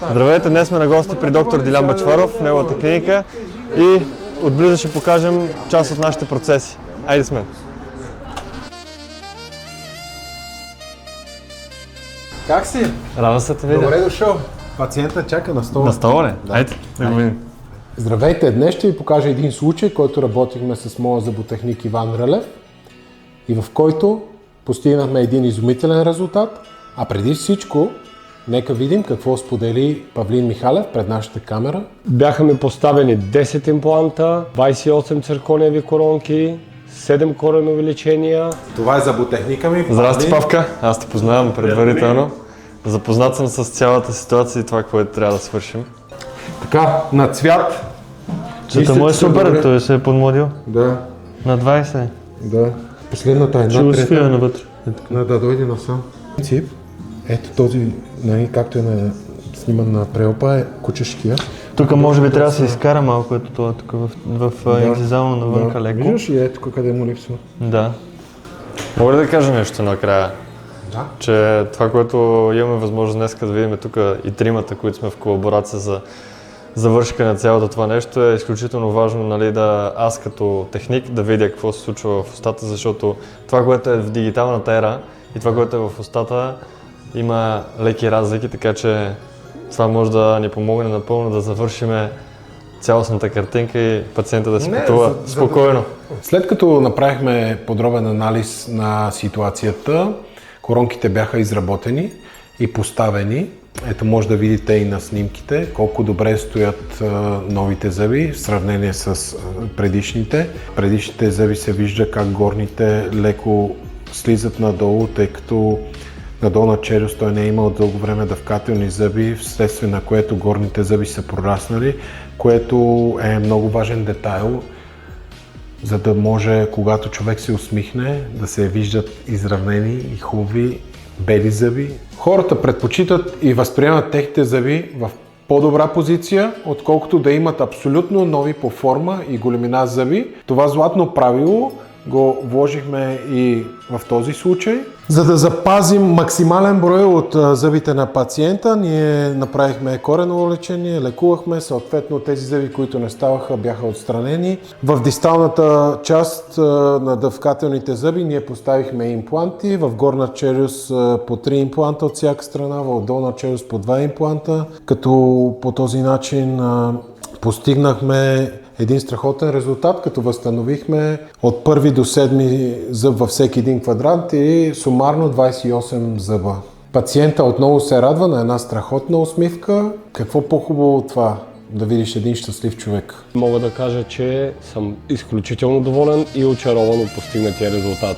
Здравейте, днес сме на гости при доктор Дилян Бъчваров в неговата клиника и отблизо ще покажем част от нашите процеси. Айде сме! Как си? Радвам се те видя. Добре дошъл. Пациента чака на стола. На стола ли? Да. Айде, да го видим. Здравейте, днес ще ви покажа един случай, който работихме с моя зъботехник Иван Рълев и в който постигнахме един изумителен резултат, а преди всичко нека видим какво сподели Павлин Михалев пред нашата камера. Бяха ми поставени 10 импланта, 28 циркониеви коронки, 7 корenoви лечения. Това е зъботехника ми. Здрасти, Павка. Аз те познавам предварително. Запознат съм с цялата ситуация и това, което трябва да свършим. Така, на цвят. Чета му е супер, той се е подмладил. Да, На 20. да. Последната е Ще успия навътре. Да дойде насам. Принцип, ето този, както е сниман на преопа, е кучешкия. Тук може би трябва да се изкара малко, ето това тук в екзизално навънка леко. Виждаш ли тук къде му липсва? Да. Мога ли да кажа нещо накрая? Да. Че това, което имаме възможност днес да видим тук и тримата, които сме в колаборация за завършка на цялото това нещо, е изключително важно, нали, да аз като техник да видя какво се случва в устата, защото това, което е в дигиталната ера и това, което е в устата, има леки разлики, така че това може да ни помогне напълно да завършим цялостната картинка и пациента да си пътува спокойно. След като направихме подробен анализ на ситуацията, коронките бяха изработени и поставени. Ето може да видите и на снимките колко добре стоят новите зъби в сравнение с предишните. Предишните зъби се вижда как горните леко слизат надолу, тъй като надолу на челюст той не е имал дълго време дъвкателни зъби, вследствие на което горните зъби са прораснали, което е много важен детайл, за да може, когато човек се усмихне, да се виждат изравнени и хубави бели зъби. Хората предпочитат и възприемат техните зъби в по-добра позиция, отколкото да имат абсолютно нови по форма и големина зъби. Това златно правило го вложихме и в този случай. За да запазим максимален брой от зъбите на пациента, ние направихме кореново лечение, лекувахме, съответно тези зъби, които не ставаха, бяха отстранени. В дисталната част на дъвкателните зъби ние поставихме импланти, в горна челюст по 3 импланта от всяка страна, в долна челюст по 2 импланта, като по този начин постигнахме един страхотен резултат, като възстановихме от първи до 7 зъб във всеки един квадрант и сумарно 28 зъба. Пациента отново се радва на една страхотна усмивка. Какво по-хубаво от това да видиш един щастлив човек? Мога да кажа, че съм изключително доволен и очарован от постигнатия резултат.